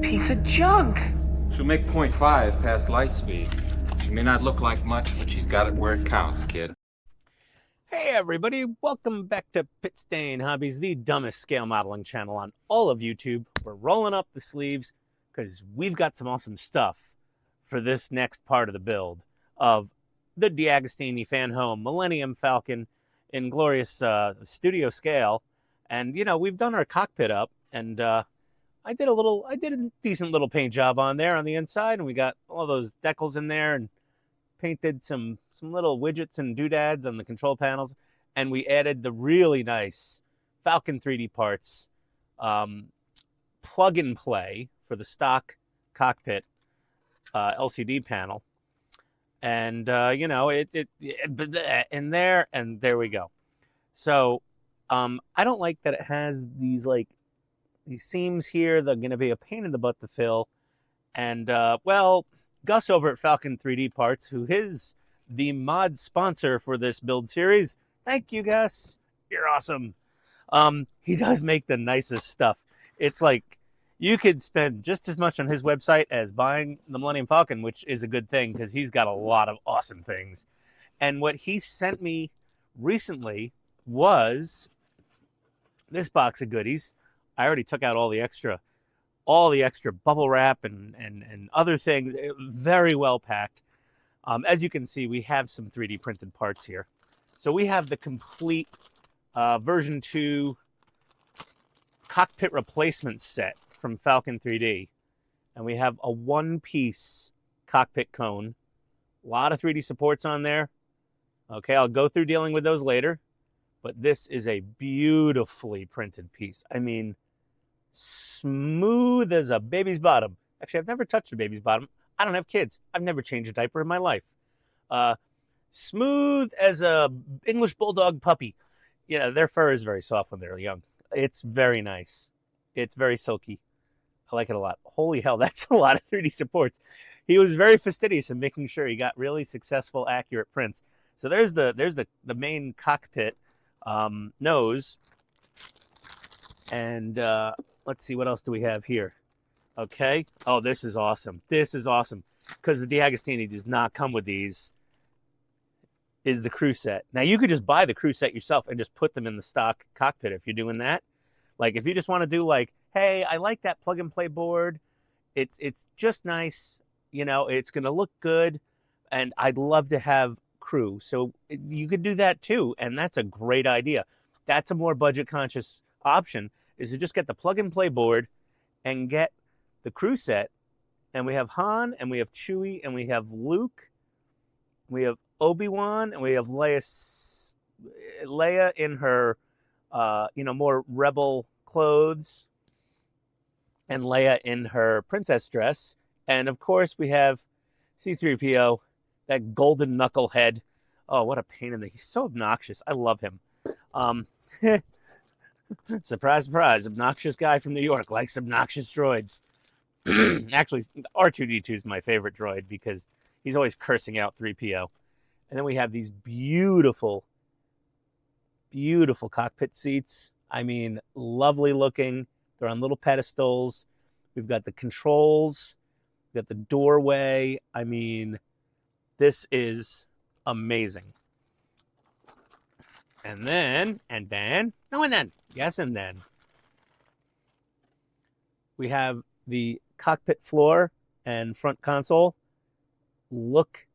piece of junk. She'll make .5 past light speed. She may not look like much, but she's got it where it counts, kid. Hey everybody, welcome back to Pit Stain Hobbies, the dumbest scale modeling channel on all of YouTube. We're rolling up the sleeves because we've got some awesome stuff for this next part of the build of the DeAgostini Fanhome Millennium Falcon in glorious studio scale. And, you know, we've done our cockpit up, and I did a decent little paint job on there on the inside, and we got all those decals in there and painted some little widgets and doodads on the control panels, and we added the really nice Falcon 3D parts, plug and play for the stock cockpit LCD panel, and you know it in there, and there we go. So I don't like that it has these seams here. They're going to be a pain in the butt to fill, and well, Gus over at Falcon 3D Parts, who is the mod sponsor for this build series. Thank you, Gus. You're awesome. He does make the nicest stuff. It's like you could spend just as much on his website as buying the Millennium Falcon, which is a good thing because he's got a lot of awesome things. And what he sent me recently was this box of goodies. I already took out all the extra bubble wrap and other things. Very well packed. As you can see, we have some 3D printed parts here. So we have the complete version 2 cockpit replacement set from Falcon 3D. And we have a one-piece cockpit cone. A lot of 3D supports on there. Okay, I'll go through dealing with those later. But this is a beautifully printed piece. I mean, smooth as a baby's bottom. Actually, I've never touched a baby's bottom. I don't have kids. I've never changed a diaper in my life. Smooth as a English bulldog puppy. You know, their fur is very soft when they're young. It's very nice. It's very silky. I like it a lot. Holy hell, that's a lot of 3D supports. He was very fastidious in making sure he got really successful, accurate prints. So there's the main cockpit nose. And let's see, what else do we have here? Okay. Oh, this is awesome. This is awesome. Because the DeAgostini does not come with these. Is the crew set. Now, you could just buy the crew set yourself and just put them in the stock cockpit if you're doing that. Like, if you just want to do like, hey, I like that plug and play board. It's just nice. You know, it's going to look good. And I'd love to have crew. So you could do that too. And that's a great idea. That's a more budget conscious option, is to just get the plug and play board and get the crew set. And we have Han, and we have Chewie, and we have Luke, we have Obi-Wan, and we have Leia in her more rebel clothes, and Leia in her princess dress. And of course we have C-3PO, that golden knucklehead. Oh, what a pain in the... He's so obnoxious. I love him. Surprise, surprise. Obnoxious guy from New York likes obnoxious droids. Actually, R2-D2 is my favorite droid because he's always cursing out 3PO. And then we have these beautiful, beautiful cockpit seats. I mean, lovely looking. They're on little pedestals. We've got the controls. We've got the doorway. I mean, this is amazing. And then, we have the cockpit floor and front console. Look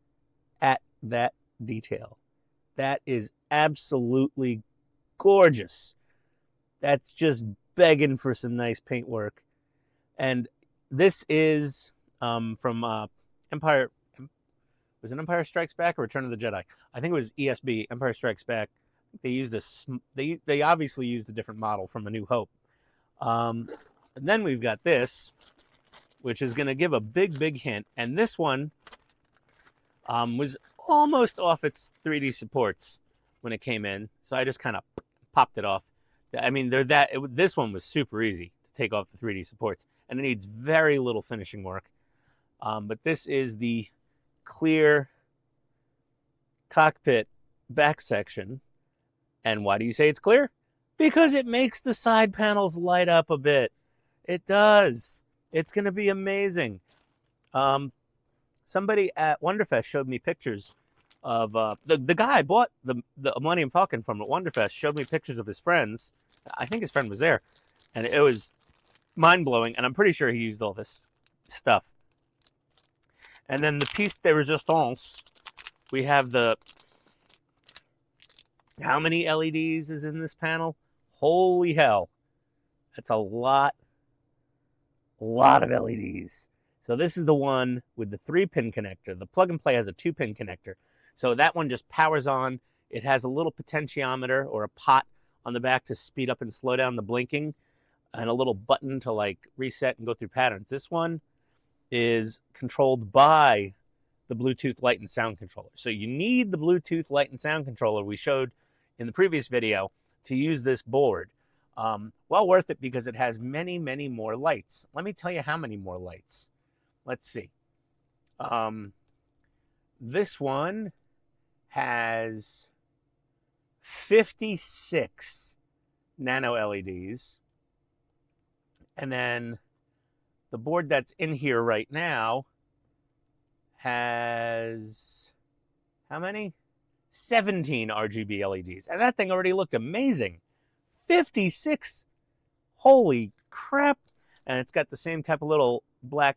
at that detail. That is absolutely gorgeous. That's just begging for some nice paint work. And this is from Empire. Was it Empire Strikes Back or Return of the Jedi? I think it was ESB, Empire Strikes Back. They used this. They obviously used a different model from A New Hope. And then we've got this, which is going to give a big hint. And this one was almost off its 3D supports when it came in, so I just kind of popped it off. I mean, this one was super easy to take off the 3D supports, and it needs very little finishing work. But this is the clear cockpit back section. And why do you say it's clear? Because it makes the side panels light up a bit. It does. It's going to be amazing. Somebody at Wonderfest showed me pictures of the guy bought the Millennium Falcon from Wonderfest. Showed me pictures of his friends. I think his friend was there, and it was mind blowing. And I'm pretty sure he used all this stuff. And then the piece de resistance, we have the, how many LEDs is in this panel? Holy hell. That's a lot of LEDs. So this is the one with the 3-pin connector. The plug and play has a 2-pin connector. So that one just powers on. It has a little potentiometer or a pot on the back to speed up and slow down the blinking, and a little button to like reset and go through patterns. This one is controlled by the Bluetooth light and sound controller. So you need the Bluetooth light and sound controller we showed in the previous video to use this board. Well worth it because it has many, many more lights. Let me tell you how many more lights. Let's see. This one has 56 nano LEDs. And then the board that's in here right now has, how many? 17 RGB LEDs. And that thing already looked amazing. 56. Holy crap. And it's got the same type of little black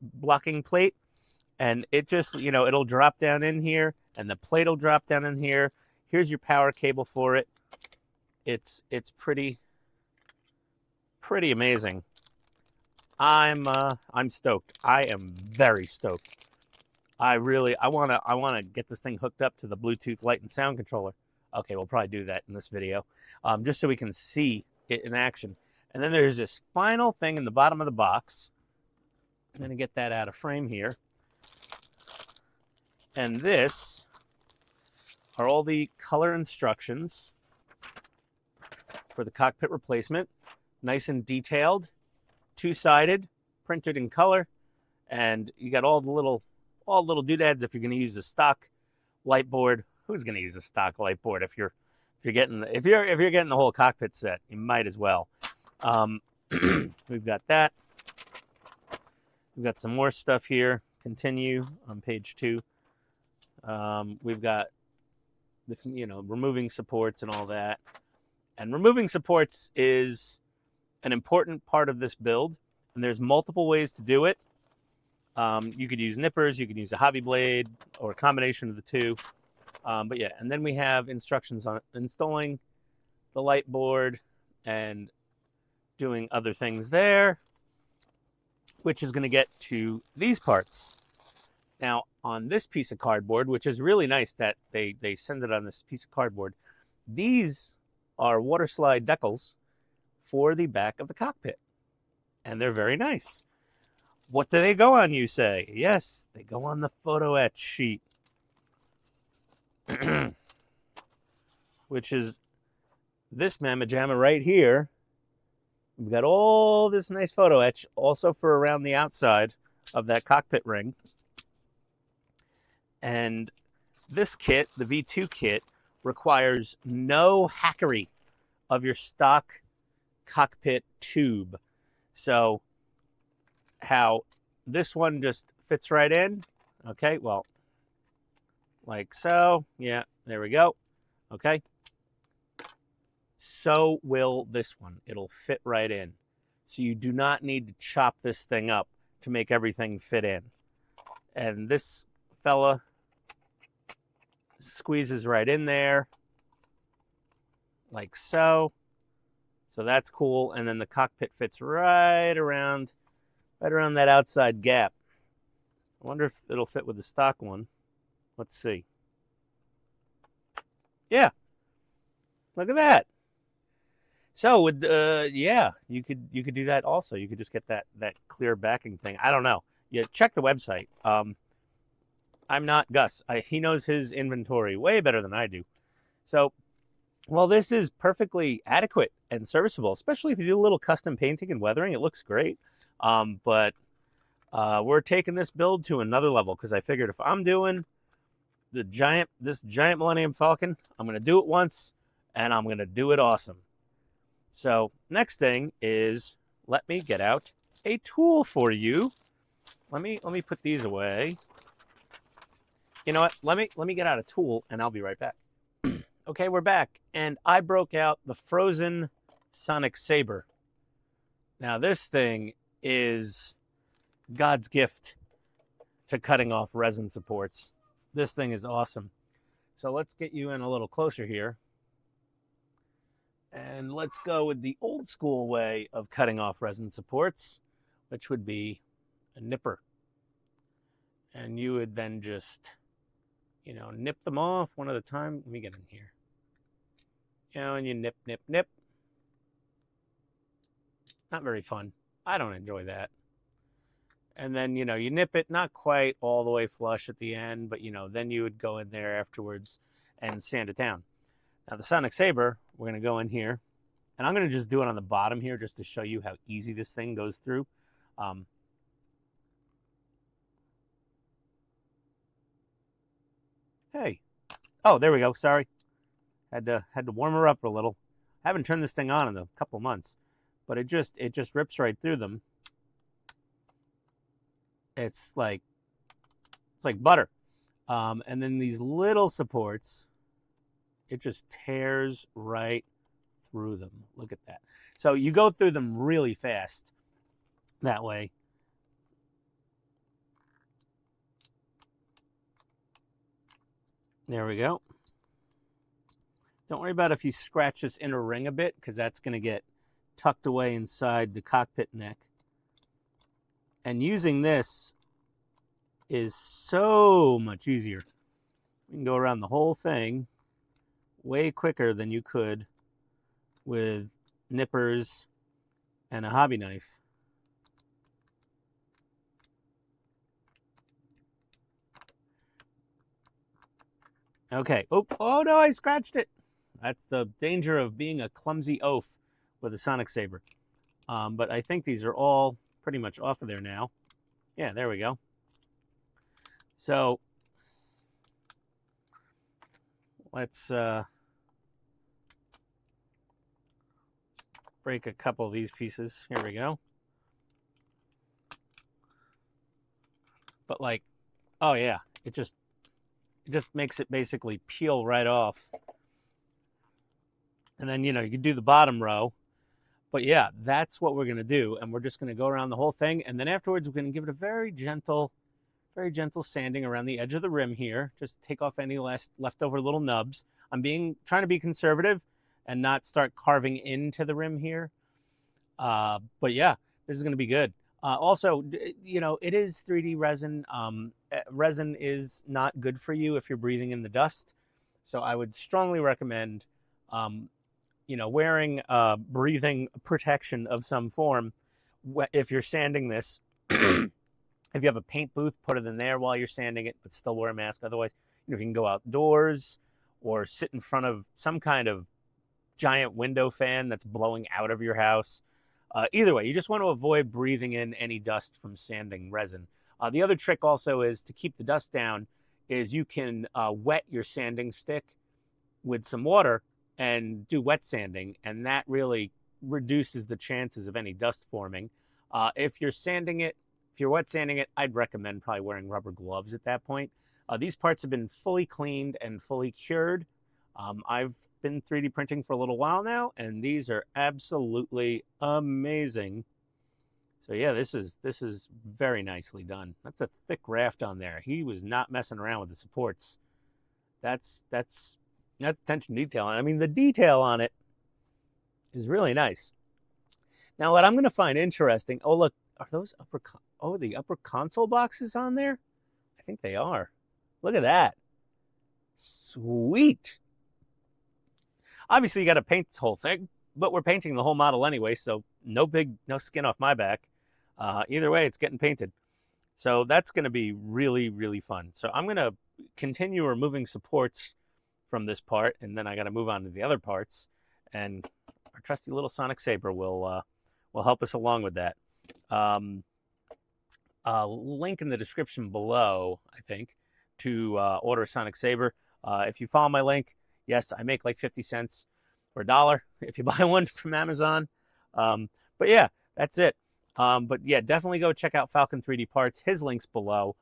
blocking plate. And it just, you know, it'll drop down in here, and the plate will drop down in here. Here's your power cable for it. It's pretty amazing. I'm stoked. I am very stoked. I wanna get this thing hooked up to the Bluetooth light and sound controller. Okay, we'll probably do that in this video, just so we can see it in action. And then there's this final thing in the bottom of the box. I'm gonna get that out of frame here. And this are all the color instructions for the cockpit replacement. Nice and detailed, 2-sided, printed in color, and you got all the little doodads if you're going to use a stock light board. Who's going to use a stock light board if you're getting the whole cockpit set? You might as well. We've got that. We've got some more stuff here. Continue on page 2. We've got the, removing supports and all that. And removing supports is an important part of this build, and there's multiple ways to do it. You could use nippers, you could use a hobby blade, or a combination of the two. But yeah, and then we have instructions on installing the light board and doing other things there, which is going to get to these parts. Now, on this piece of cardboard, which is really nice that they send it on this piece of cardboard, these are water slide decals for the back of the cockpit. And they're very nice. What do they go on, you say? Yes, they go on the photo etch sheet. Which is this mamma jamma right here. We've got all this nice photo etch also for around the outside of that cockpit ring. And this kit, the V2 kit, requires no hackery of your stock cockpit tube. So how this one just fits right in, okay, well, like so. Yeah, there we go. Okay. So will this one. It'll fit right in. So you do not need to chop this thing up to make everything fit in. And this fella squeezes right in there, like so. So that's cool. And then the cockpit fits right around that outside gap. I wonder if it'll fit with the stock one. Let's see. Yeah. Look at that. So with yeah, you could do that also. You could just get that clear backing thing. I don't know. Yeah, check the website. I'm not Gus. He knows his inventory way better than I do. So, well, this is perfectly adequate and serviceable, especially if you do a little custom painting and weathering. It looks great. But we're taking this build to another level because I figured if I'm doing this giant Millennium Falcon, I'm going to do it once and I'm going to do it awesome. So next thing is, let me get out a tool for you. Let me put these away. You know what? Let me get out a tool, and I'll be right back. Okay, we're back, and I broke out the frozen Sonic Saber. Now, this thing is God's gift to cutting off resin supports. This thing is awesome. So let's get you in a little closer here. And let's go with the old school way of cutting off resin supports, which would be a nipper. And you would then just, nip them off one at a time. Let me get in here. And you nip, nip, nip. Not very fun. I don't enjoy that. And then, you nip it, not quite all the way flush at the end, but, then you would go in there afterwards and sand it down. Now, the Sonic Saber, we're going to go in here. And I'm going to just do it on the bottom here just to show you how easy this thing goes through. Hey. Oh, there we go. Sorry. Had to warm her up a little. I haven't turned this thing on in a couple months, but it just rips right through them. It's like butter. And then these little supports, it just tears right through them. Look at that. So you go through them really fast that way. There we go. Don't worry about if you scratch this inner ring a bit, because that's going to get tucked away inside the cockpit neck. And using this is so much easier. You can go around the whole thing way quicker than you could with nippers and a hobby knife. Okay. Oh no, I scratched it. That's the danger of being a clumsy oaf with a Sonic Saber. But I think these are all pretty much off of there now. Yeah, there we go. So let's break a couple of these pieces. Here we go. But oh yeah, it just makes it basically peel right off. And then, you can do the bottom row. But yeah, that's what we're going to do. And we're just going to go around the whole thing. And then afterwards, we're going to give it a very gentle sanding around the edge of the rim here. Just take off any leftover little nubs. I'm trying to be conservative and not start carving into the rim here. But yeah, this is going to be good. Also, it is 3D resin. Resin is not good for you if you're breathing in the dust. So I would strongly recommend wearing breathing protection of some form if you're sanding this. If you have a paint booth, put it in there while you're sanding it, but still wear a mask. Otherwise, you can go outdoors or sit in front of some kind of giant window fan that's blowing out of your house. Either way, you just want to avoid breathing in any dust from sanding resin. The other trick also is to keep the dust down is you can wet your sanding stick with some water and do wet sanding, and that really reduces the chances of any dust forming. If you're wet sanding it, I'd recommend probably wearing rubber gloves at that point. These parts have been fully cleaned and fully cured. I've been 3D printing for a little while now, and these are absolutely amazing. So yeah, this is very nicely done. That's a thick raft on there. He was not messing around with the supports. That's attention to detail. I mean, the detail on it is really nice. Now, what I'm going to find interesting, oh, look, are those the upper console boxes on there? I think they are. Look at that. Sweet. Obviously, you got to paint this whole thing, but we're painting the whole model anyway, so no skin off my back. Either way, it's getting painted. So that's going to be really, really fun. So I'm going to continue removing supports from this part, and then I got to move on to the other parts, and our trusty little Sonic Saber will help us along with that. Link in the description below, I think, to order a Sonic Saber. If you follow my link, yes, I make like 50 cents or $1 if you buy one from Amazon. But yeah, that's it. But yeah, definitely go check out Falcon 3D Parts. His link's below.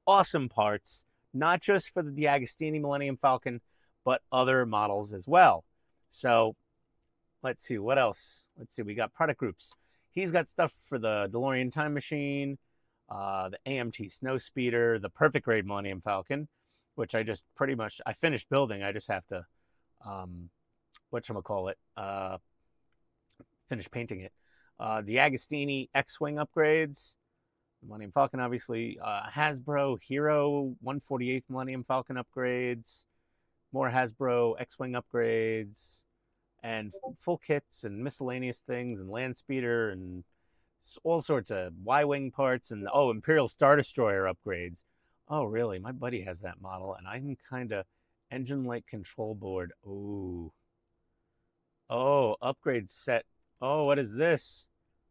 Awesome parts, not just for the DeAgostini Millennium Falcon, but other models as well. So let's see what else. Let's see. We got product groups. He's got stuff for the DeLorean Time Machine, the AMT Snowspeeder, the Perfect Grade Millennium Falcon, which I just pretty much I finished building. I just have to, whatchamacallit, finish painting it. The Agostini X-Wing upgrades, Millennium Falcon, obviously. Hasbro Hero 148th Millennium Falcon upgrades, more Hasbro X-Wing upgrades, and full kits and miscellaneous things, and land speeder and all sorts of Y-wing parts, and Imperial Star Destroyer upgrades. Oh, really? My buddy has that model, and I'm kind of engine light control board. Upgrade set. Oh, what is this?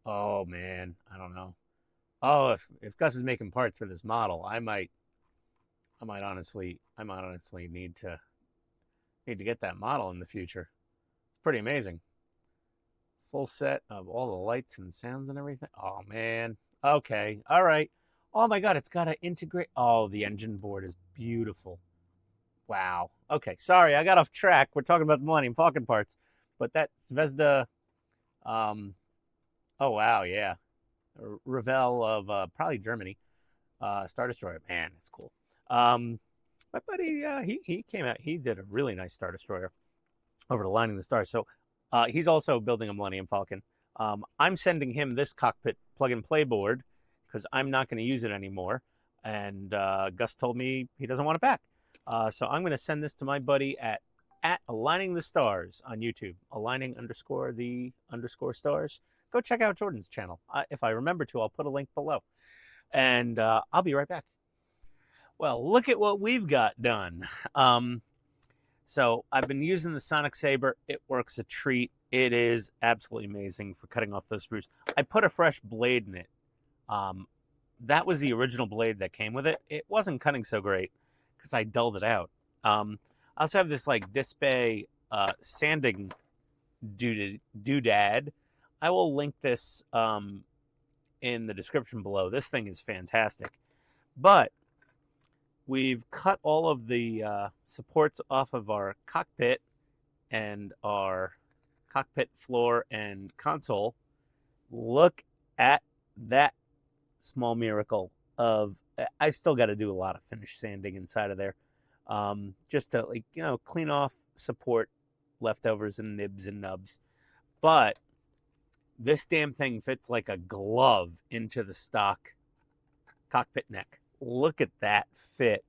Oh man, I don't know. Oh, if Gus is making parts for this model, I might honestly need to get that model in the future. It's pretty amazing. Full set of all the lights and sounds and everything. Oh man. Okay. All right. Oh my God, it's got to integrate. Oh, the engine board is beautiful. Wow. Okay. Sorry, I got off track. We're talking about the Millennium Falcon parts, but that's Zvezda. Oh wow, yeah. Revell of probably Germany. Star Destroyer. Man, it's cool. My buddy, he came out. He did a really nice Star Destroyer over the Lining the Stars. So he's also building a Millennium Falcon. I'm sending him this cockpit plug and play board because I'm not going to use it anymore. And Gus told me he doesn't want it back. So I'm going to send this to my buddy at Aligning the Stars on YouTube. Aligning_the_stars. Go check out Jordan's channel. If I remember to, I'll put a link below. And I'll be right back. Well, look at what we've got done. So I've been using the Sonic Saber. It works a treat. It is absolutely amazing for cutting off those sprues. I put a fresh blade in it. That was the original blade that came with it. It wasn't cutting so great because I dulled it out. I also have this like Display sanding doodad. I will link this in the description below. This thing is fantastic. But we've cut all of the supports off of our cockpit and our cockpit floor and console. Look at that small miracle of, I've still got to do a lot of finish sanding inside of there. Just to clean off support leftovers and nibs and nubs. But this damn thing fits like a glove into the stock cockpit neck. Look at that fit.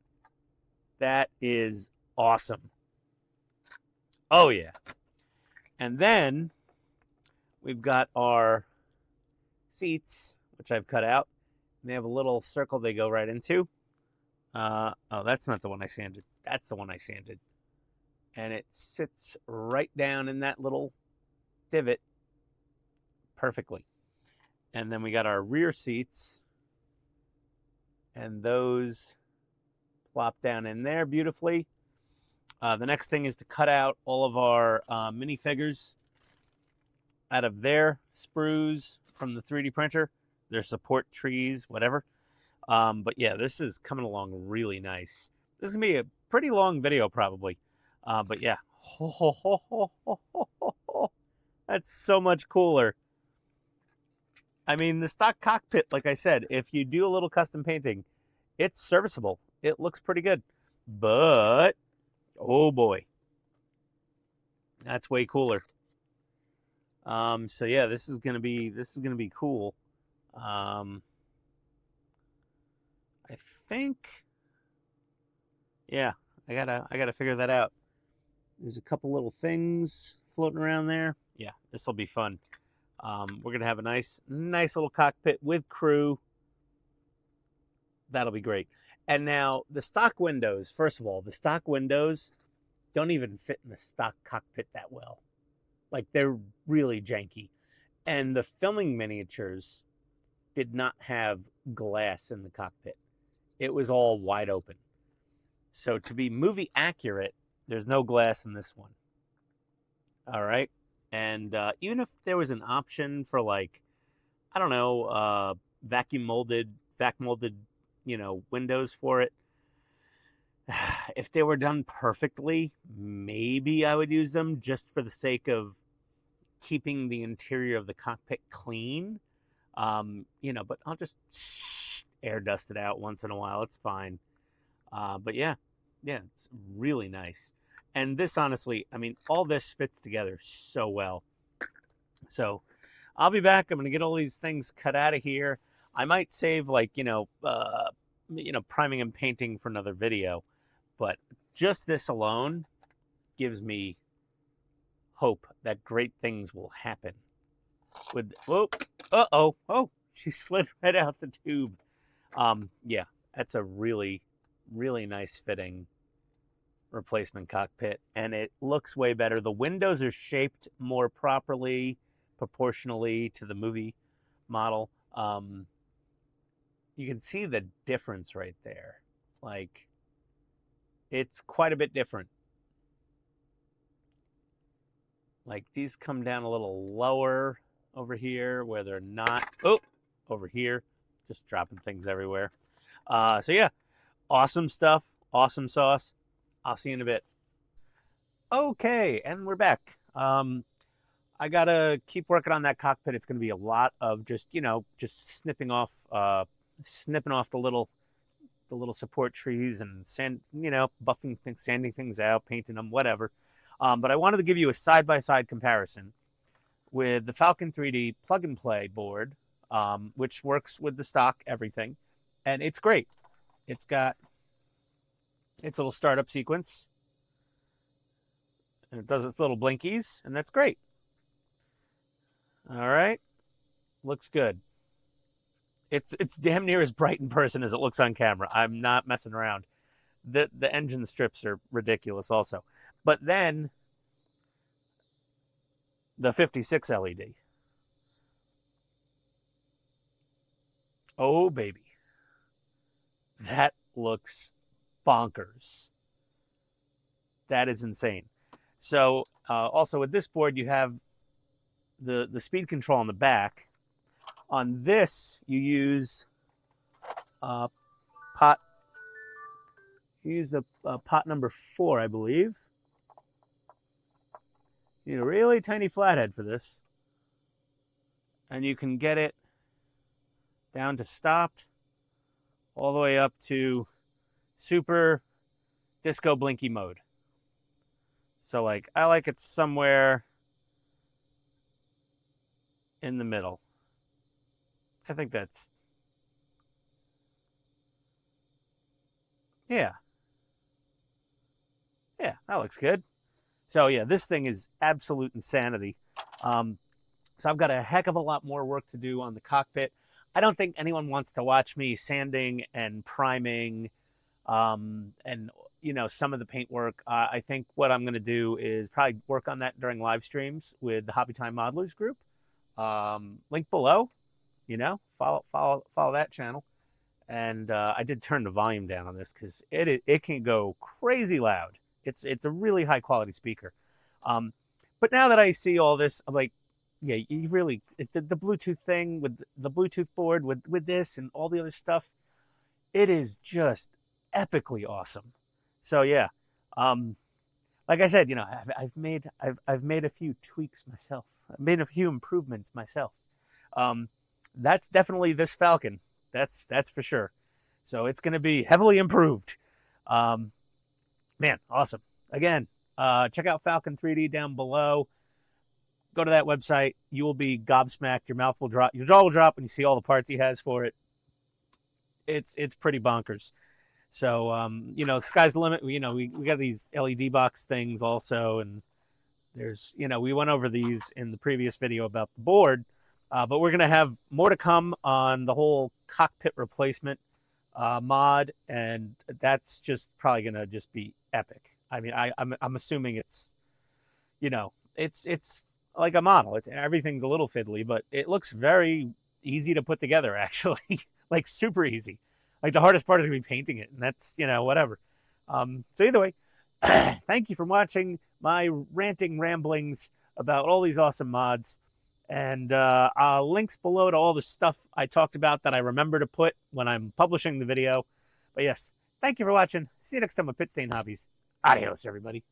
That is awesome. Oh, yeah. And then we've got our seats, which I've cut out. They have a little circle they go right into. That's not the one I sanded. That's the one I sanded. And it sits right down in that little divot perfectly. And then we got our rear seats. And those plop down in there beautifully. The next thing is to cut out all of our minifigures out of their sprues from the 3D printer, their support trees, whatever. But yeah, this is coming along really nice. This is going to be a pretty long video probably. But yeah, that's so much cooler. I mean, the stock cockpit, like I said, if you do a little custom painting, it's serviceable. It looks pretty good. But, oh boy, that's way cooler. So yeah, this is gonna be cool. I think, yeah, I gotta figure that out. There's a couple little things floating around there. Yeah, this will be fun. We're gonna have a nice little cockpit with crew. That'll be great. And now the stock windows. First of all, the stock windows don't even fit in the stock cockpit that well. Like, they're really janky. And the filming miniatures did not have glass in the cockpit. It was all wide open. So to be movie accurate, there's no glass in this one. All right. And even if there was an option for like I don't know, vac molded, windows for it. If they were done perfectly, maybe I would use them just for the sake of keeping the interior of the cockpit clean. But I'll just air dust it out once in a while. It's fine. But yeah, it's really nice. And this, honestly, I mean, all this fits together so well. So I'll be back. I'm going to get all these things cut out of here. I might save priming and painting for another video, but just this alone gives me hope that great things will happen. Oh, she slid right out the tube. Yeah, that's a really, really nice fitting replacement cockpit, and it looks way better. The windows are shaped more properly, proportionally to the movie model. You can see the difference right there. Like, it's quite a bit different. Like, these come down a little lower over here where they're not. Oh, over here, just dropping things everywhere. So yeah, awesome stuff, awesome sauce. I'll see you in a bit. Okay, and we're back. I gotta keep working on that cockpit. It's gonna be a lot of just snipping off the little support trees and buffing things, sanding things out, painting them, whatever. But I wanted to give you a side-by-side comparison with the Falcon 3D plug-and-play board, which works with the stock everything, and it's great. It's got its little startup sequence, and it does its little blinkies, and that's great. All right, looks good. It's damn near as bright in person as it looks on camera. I'm not messing around. The engine strips are ridiculous also. But then the 56 LED. Oh, baby. That looks bonkers. That is insane. So also with this board, you have the speed control on the back. On this, you use pot. You use the pot number 4, I believe. You need a really tiny flathead for this, and you can get it down to stopped, all the way up to super disco blinky mode. So I like it somewhere in the middle. I think that's, yeah, that looks good. So yeah, this thing is absolute insanity. So I've got a heck of a lot more work to do on the cockpit. I don't think anyone wants to watch me sanding and priming, and some of the paint work. I think what I'm going to do is probably work on that during live streams with the Hobby Time Modelers group. Link below. Follow that channel. And I did turn the volume down on this because it can go crazy loud. It's a really high quality speaker. But now that I see all this, I'm like, yeah, you really the Bluetooth thing with the Bluetooth board with this and all the other stuff, it is just epically awesome. So yeah, like I said, I've made a few tweaks myself. I've made a few improvements myself. That's definitely this Falcon. That's for sure. So it's going to be heavily improved. Man, awesome. Again, check out Falcon 3D down below. Go to that website. You will be gobsmacked. Your mouth will drop. Your jaw will drop when you see all the parts he has for it. It's pretty bonkers. So, the sky's the limit. We got these LED box things also. And there's, we went over these in the previous video about the board. But we're going to have more to come on the whole cockpit replacement mod, and that's just probably going to just be epic. I mean, I'm assuming it's, it's like a model. Everything's a little fiddly, but it looks very easy to put together, actually. Like super easy. Like the hardest part is going to be painting it, and that's, whatever. So either way, thank you for watching my ranting ramblings about all these awesome mods. And links below to all the stuff I talked about that I remember to put when I'm publishing the video. But yes, thank you for watching. See you next time with Pit Stain Hobbies. Adios, everybody.